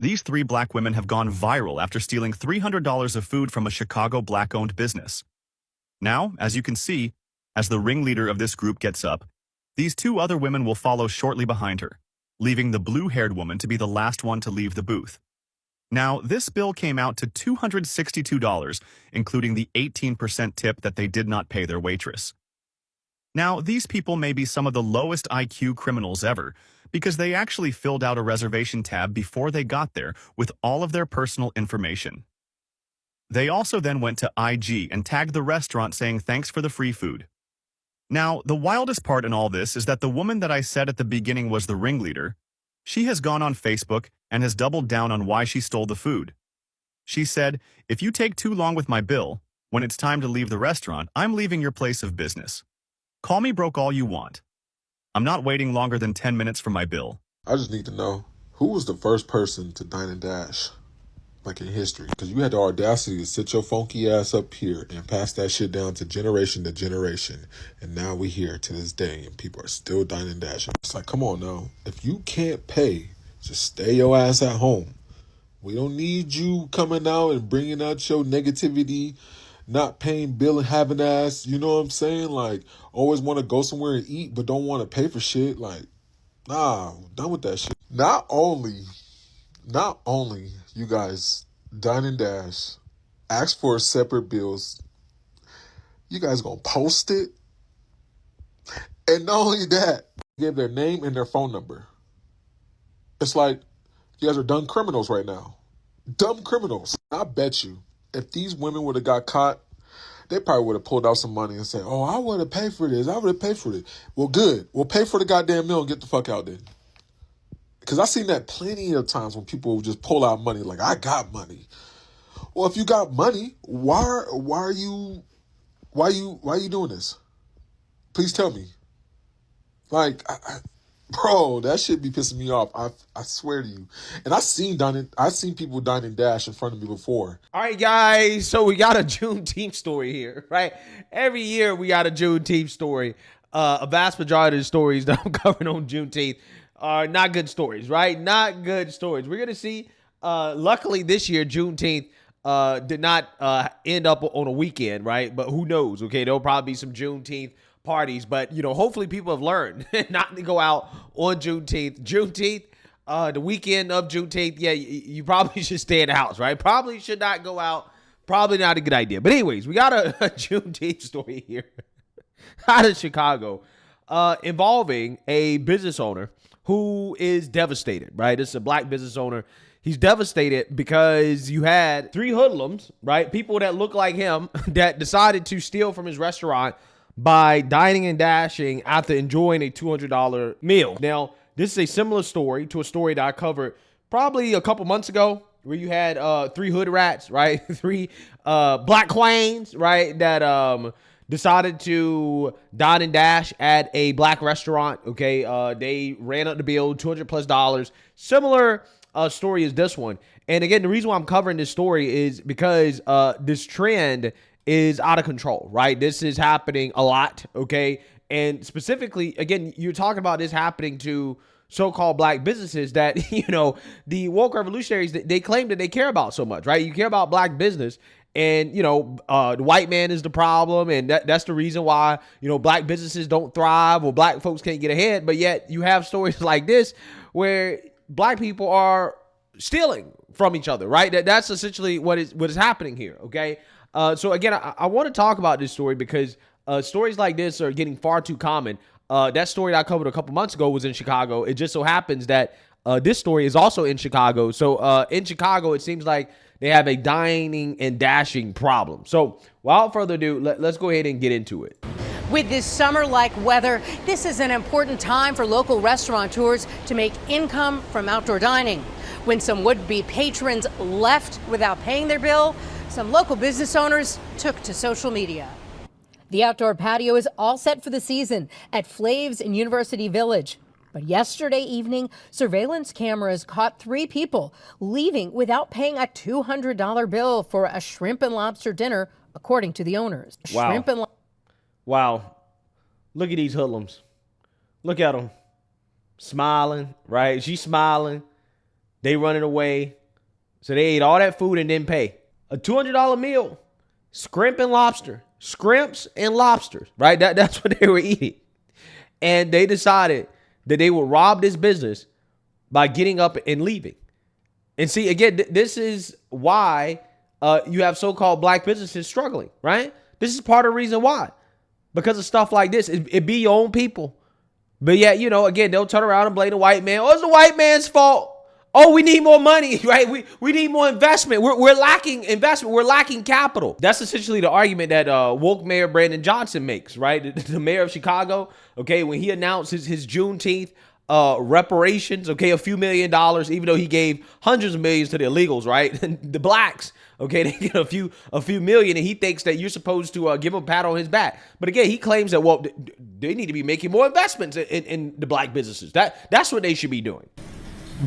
These three black women have gone viral after stealing $300 of food from a Chicago black-owned business. Now, as you can see, as the ringleader of this group gets up, these two other women will follow shortly behind her, leaving the blue-haired woman to be the last one to leave the booth. Now, this bill came out to $262, including the 18% tip that they did not pay their waitress. Now, these people may be some of the lowest IQ criminals ever, because they actually filled out a reservation tab before they got there with all of their personal information. They also then went to IG and tagged the restaurant saying thanks for the free food. Now, the wildest part in all this is that the woman that I said at the beginning was the ringleader, she has gone on Facebook and has doubled down on why she stole the food. She said, "If you take too long with my bill, when it's time to leave the restaurant, I'm leaving your place of business. Call me broke all you want. I'm not waiting longer than 10 minutes for my bill." I just need to know, who was the first person to dine and dash, like in history? Because you had the audacity to sit your funky ass up here and pass that shit down to generation. And now we here to this day and people are still dining and dashing. It's like, come on now. If you can't pay, just stay your ass at home. We don't need you coming out and bringing out your negativity, not paying bill and having ass, you know what I'm saying? Like, always want to go somewhere and eat, but don't want to pay for shit. Like, nah, done with that shit. Not only you guys dine and dash, ask for separate bills, you guys gonna post it. And not only that, give their name and their phone number. It's like, you guys are dumb criminals right now. Dumb criminals. I bet you, if these women would have got caught, they probably would have pulled out some money and said, "Oh, I would have paid for this. I would have paid for it." Well, good. We'll pay for the goddamn meal and get the fuck out then. Because I've seen that plenty of times when people just pull out money like, "I got money." Well, if you got money, why are you doing this? Please tell me. Like, bro, that shit be pissing me off. I swear to you. And I've seen people dine and dash in front of me before. All right, guys. So we got a Juneteenth story here, right? Every year we got a Juneteenth story. A vast majority of the stories that I'm covering on Juneteenth are not good stories, right? Not good stories. We're going to see, luckily this year, Juneteenth did not end up on a weekend, right? But who knows, okay? There'll probably be some Juneteenth parties, but, you know, hopefully people have learned not to go out on Juneteenth. The weekend of Juneteenth, yeah, you probably should stay in the house, right? Probably should not go out. Probably not a good idea. But anyways, we got a Juneteenth story here out of Chicago involving a business owner who is devastated, right? This is a black business owner. He's devastated because you had three hoodlums, right? People that look like him that decided to steal from his restaurant by dining and dashing after enjoying a $200 meal. Now, this is a similar story to a story that I covered probably a couple months ago where you had three hood rats, right? Three black queens, right? That decided to dine and dash at a black restaurant, okay? They ran up the bill, $200+. Similar story as this one. And again, the reason why I'm covering this story is because this trend is out of control, right? This is happening a lot, okay? And specifically, again, you're talking about this happening to so-called black businesses that, you know, the woke revolutionaries, they claim that they care about so much, right? You care about black business, and, you know, the white man is the problem, and that's the reason why, you know, black businesses don't thrive or black folks can't get ahead. But yet you have stories like this where black people are stealing from each other, right? That's essentially what is happening here, okay? So again, I want to talk about this story because stories like this are getting far too common. That story that I covered a couple months ago was in Chicago. It just so happens that this story is also in Chicago. So in Chicago, it seems like they have a dining and dashing problem. So without further ado, let's go ahead and get into it. With this summer-like weather, this is an important time for local restaurateurs to make income from outdoor dining. When some would-be patrons left without paying their bill, some local business owners took to social media. The outdoor patio is all set for the season at Phlavz in University Village. But yesterday evening, surveillance cameras caught three people leaving without paying a $200 bill for a shrimp and lobster dinner, according to the owners. Wow. Wow. Look at these hoodlums. Look at them. Smiling, right? She's smiling. They running away. So they ate all that food and didn't pay. A $200 meal, shrimp and lobster, shrimps and lobsters, right? That's what they were eating. And they decided that they would rob this business by getting up and leaving. And see, again, this is why you have so-called black businesses struggling, right? This is part of the reason why. Because of stuff like this. It be your own people. But yet, you know, again, they'll turn around and blame the white man. Oh, it's the white man's fault. Oh, we need more money, right? We need more investment. We're lacking investment. We're lacking capital. That's essentially the argument that woke Mayor Brandon Johnson makes, right? The mayor of Chicago, okay, when he announced his Juneteenth reparations, okay, a few $1 million, even though he gave hundreds of millions to the illegals, right? And the blacks, okay, they get a few million, and he thinks that you're supposed to give him a pat on his back. But again, he claims that, well, they need to be making more investments in the black businesses. That's what they should be doing.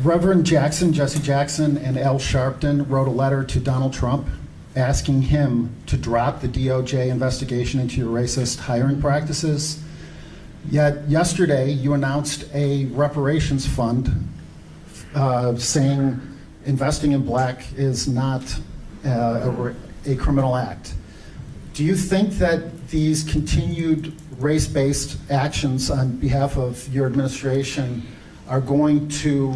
Reverend Jackson, Jesse Jackson, and Al Sharpton wrote a letter to Donald Trump asking him to drop the DOJ investigation into your racist hiring practices. Yet yesterday, you announced a reparations fund saying investing in black is not a criminal act. Do you think that these continued race-based actions on behalf of your administration are going to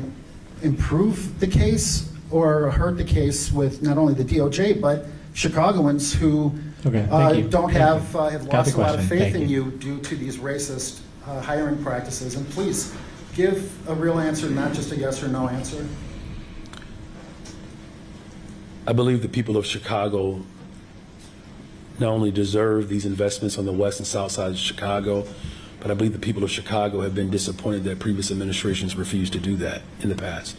improve the case or hurt the case with not only the DOJ, but Chicagoans who have lost a lot of faith in you due to these racist hiring practices? And please give a real answer, not just a yes or no answer. I believe the people of Chicago not only deserve these investments on the west and south side of Chicago, but I believe the people of Chicago have been disappointed that previous administrations refused to do that in the past.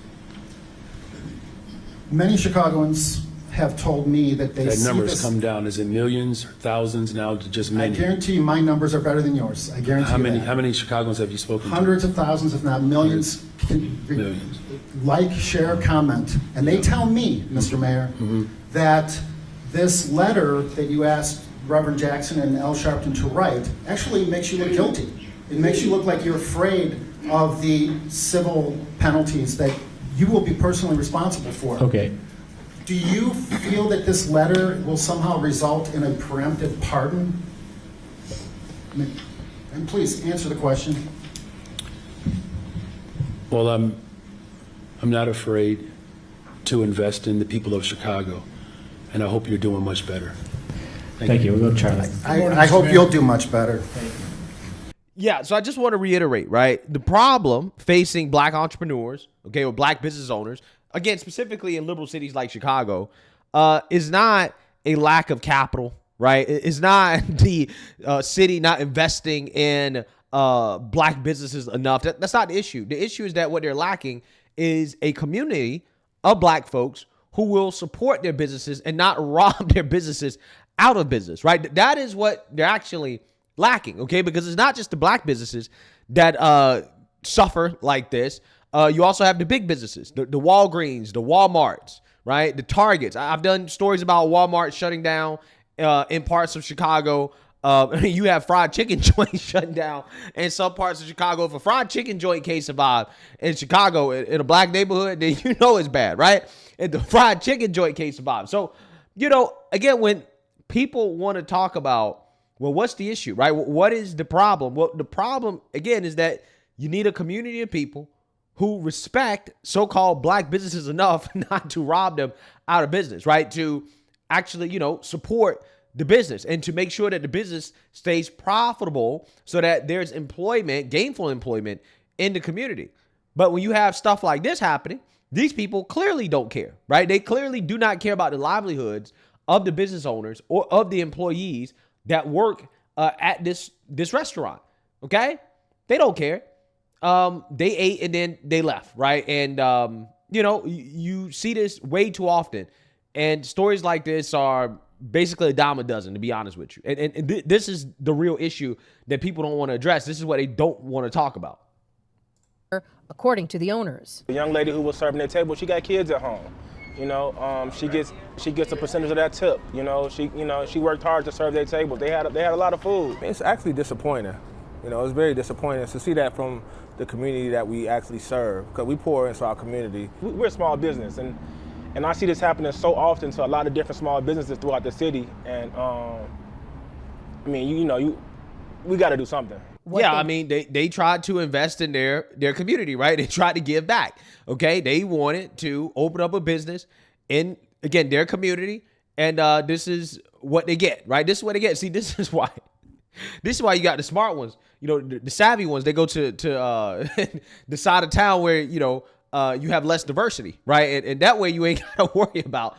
Many Chicagoans have told me that they see numbers this. Come down. Is it millions, thousands, now to just many? I guarantee you my numbers are better than yours. I guarantee How many? that. How many Chicagoans have you spoken Hundreds to? of thousands, if not millions. Millions. Like, share, comment. And they tell me, Mr. Mayor, that this letter that you asked Reverend Jackson and Al Sharpton to write actually makes you look guilty. It makes you look like you're afraid of the civil penalties that you will be personally responsible for. Okay. Do you feel that this letter will somehow result in a preemptive pardon? And please answer the question. Well, I'm not afraid to invest in the people of Chicago, and I hope you're doing much better. Thank you. We'll go to Charlie. I hope you'll do much better. Yeah, so I just want to reiterate, right? The problem facing black entrepreneurs, okay, or black business owners, again, specifically in liberal cities like Chicago, is not a lack of capital, right? It's not the city not investing in black businesses enough. That's not the issue. The issue is that what they're lacking is a community of black folks who will support their businesses and not rob their businesses out of business, right? That is what they're actually lacking, okay? Because it's not just the black businesses that suffer like this. You also have the big businesses, the Walgreens, the Walmarts, right? The Targets. I've done stories about Walmart shutting down in parts of Chicago. You have fried chicken joints shutting down in some parts of Chicago. If a fried chicken joint can't survive in Chicago in a black neighborhood, then you know it's bad, right? And the fried chicken joint can't survive. So, you know, again, when people want to talk about, well, what's the issue, right? What is the problem? Well, the problem, again, is that you need a community of people who respect so-called black businesses enough not to rob them out of business, right? To actually, you know, support the business and to make sure that the business stays profitable so that there's employment, gainful employment in the community. But when you have stuff like this happening, these people clearly don't care, right? They clearly do not care about the livelihoods of the business owners or of the employees that work at this restaurant, okay? They don't care. They ate and then they left, right? And, you know, you see this way too often. And stories like this are basically a dime a dozen, to be honest with you. And this is the real issue that people don't want to address. This is what they don't want to talk about. According to the owners. The young lady who was serving their table, she got kids at home. You know, she gets a percentage of that tip. You know, she worked hard to serve their tables. They had a lot of food. It's actually disappointing. You know, it's very disappointing to see that from the community that we actually serve, because we pour into our community. We're a small business, and I see this happening so often to a lot of different small businesses throughout the city. And I mean, we got to do something. I mean, they tried to invest in their community, right? They tried to give back. Okay, they wanted to open up a business in, again, their community, and this is what they get, right? This is what they get. See, this is why you got the smart ones. You know, the savvy ones. They go to the side of town where you have less diversity, right? And that way you ain't got to worry about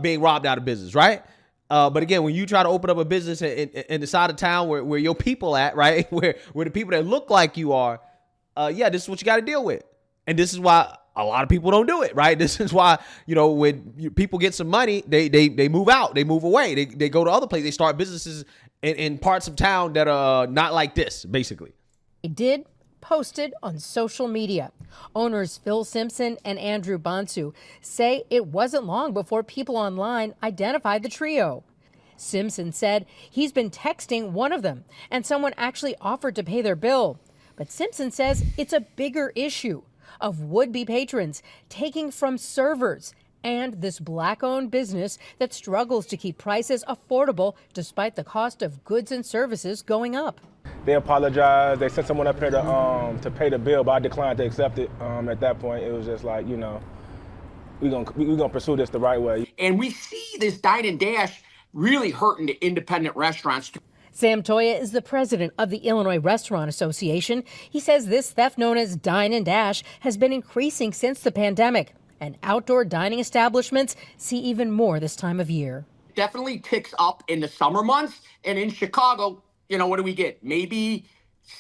being robbed out of business, right? But again, when you try to open up a business in the side of town where your people at, right, where the people that look like you are, this is what you got to deal with. And this is why a lot of people don't do it, right? This is why, when people get some money, they move out, they move away, they go to other places, they start businesses in parts of town that are not like this, basically. They posted on social media. Owners Phil Simpson and Andrew Bonsu say it wasn't long before people online identified the trio. Simpson said he's been texting one of them and someone actually offered to pay their bill. But Simpson says it's a bigger issue of would-be patrons taking from servers and this black-owned business that struggles to keep prices affordable despite the cost of goods and services going up. They apologized. They sent someone up here to pay the bill, but I declined to accept it. At that point, it was just like, we're gonna pursue this the right way. And we see this dine and dash really hurting the independent restaurants. Sam Toya is the president of the Illinois Restaurant Association. He says this theft, known as dine and dash, has been increasing since the pandemic, and outdoor dining establishments see even more this time of year. Definitely ticks up in the summer months, and in Chicago, what do we get? Maybe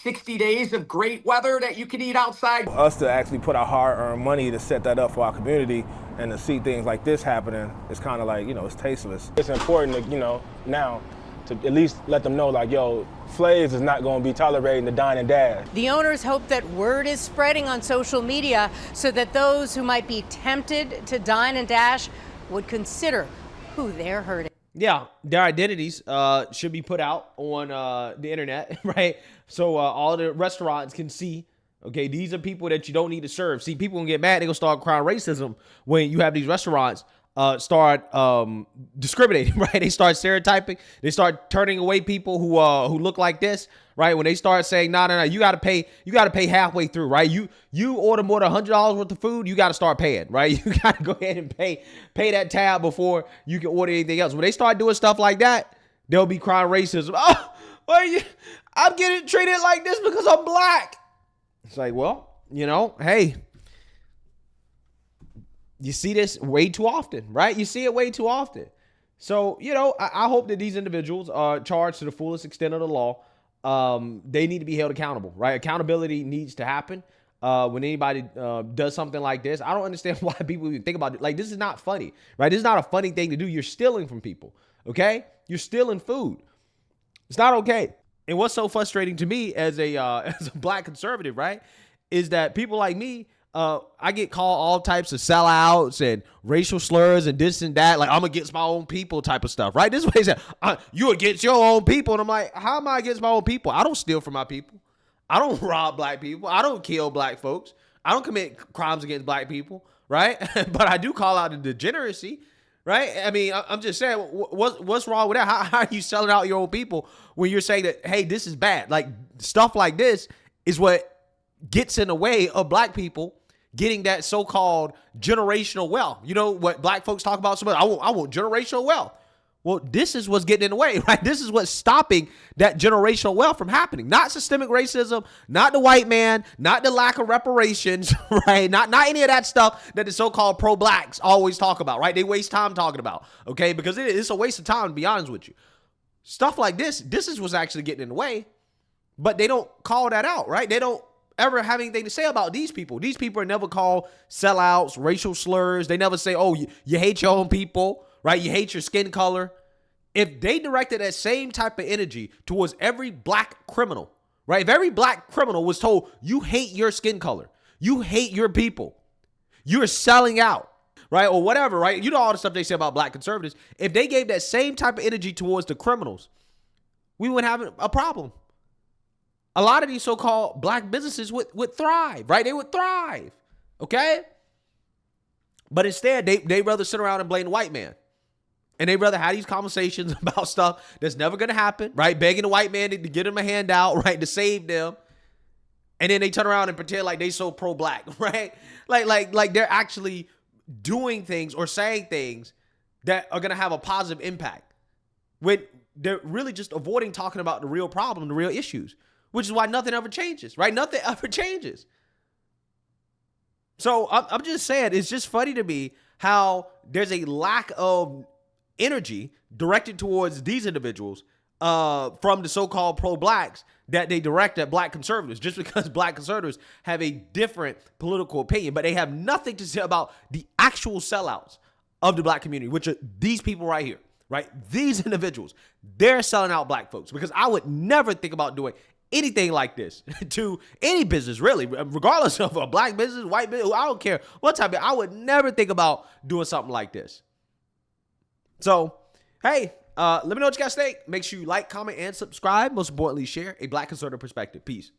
60 days of great weather that you can eat outside. Us to actually put our hard-earned money to set that up for our community and to see things like this happening, it's kind of like, it's tasteless. It's important to, now to at least let them know, like, Phlavz is not going to be tolerating the dine and dash. The owners hope that word is spreading on social media so that those who might be tempted to dine and dash would consider who they're hurting. Yeah, their identities should be put out on the internet, right? So all the restaurants can see, okay, these are people that you don't need to serve. See, people gonna get mad. They're gonna start crying racism when you have these restaurants start discriminating, right? They start stereotyping. They start turning away people who look like this, right? When they start saying, no, you gotta pay halfway through, right? You order more than $100 worth of food, you gotta start paying, right? You gotta go ahead and pay that tab before you can order anything else. When they start doing stuff like that, they'll be crying racism. I'm getting treated like this because I'm black. It's like, well, hey, you see this way too often, right? You see it way too often. So, I hope that these individuals are charged to the fullest extent of the law. They need to be held accountable, right? Accountability needs to happen. When anybody does something like this, I don't understand why people even think about it. Like, this is not funny, right? This is not a funny thing to do. You're stealing from people, okay? You're stealing food. It's not okay. And what's so frustrating to me as a black conservative, right, is that people like me, I get called all types of sellouts and racial slurs and this and that. Like, I'm against my own people type of stuff, right? This is what he said. You against your own people. And I'm like, how am I against my own people? I don't steal from my people. I don't rob black people. I don't kill black folks. I don't commit crimes against black people, right? But I do call out the degeneracy, right? I mean, I'm just saying, what's wrong with that? How are you selling out your own people when you're saying that, hey, this is bad? Like, stuff like this is what gets in the way of black people getting that so-called generational wealth. You know what black folks talk about so much? I want generational wealth. Well, this is what's getting in the way, right? This is what's stopping that generational wealth from happening. Not systemic racism, not the white man, not the lack of reparations, right? Not any of that stuff that the so-called pro-blacks always talk about, right? They waste time talking about, okay? Because it's a waste of time, to be honest with you. Stuff like this is what's actually getting in the way, but they don't call that out, right? They don't ever have anything to say about these people. These people are never called sellouts, racial slurs. They never say, oh, you hate your own people, right? You hate your skin color. If they directed that same type of energy towards every black criminal, right? If every black criminal was told, you hate your skin color, you hate your people, you're selling out, right? Or whatever, right? You know all the stuff they say about black conservatives. If they gave that same type of energy towards the criminals, we wouldn't have a problem. a lot of these so-called black businesses would thrive, right? They would thrive, okay? But instead, they rather sit around and blame the white man. And they rather have these conversations about stuff that's never going to happen, right? Begging the white man to get them a handout, right, to save them. And then they turn around and pretend like they so pro-black, right? Like they're actually doing things or saying things that are going to have a positive impact when they're really just avoiding talking about the real problem, the real issues, which is why nothing ever changes, right? Nothing ever changes. So I'm just saying, it's just funny to me how there's a lack of energy directed towards these individuals from the so-called pro-blacks that they direct at black conservatives, just because black conservatives have a different political opinion, but they have nothing to say about the actual sellouts of the black community, which are these people right here, right? These individuals, they're selling out black folks, because I would never think about doing anything like this to any business, really, regardless of a black business, white business, I don't care what type of, I would never think about doing something like this. So, hey, let me know what you guys think. Make sure you like, comment, and subscribe. Most importantly, share a black conservative perspective. Peace.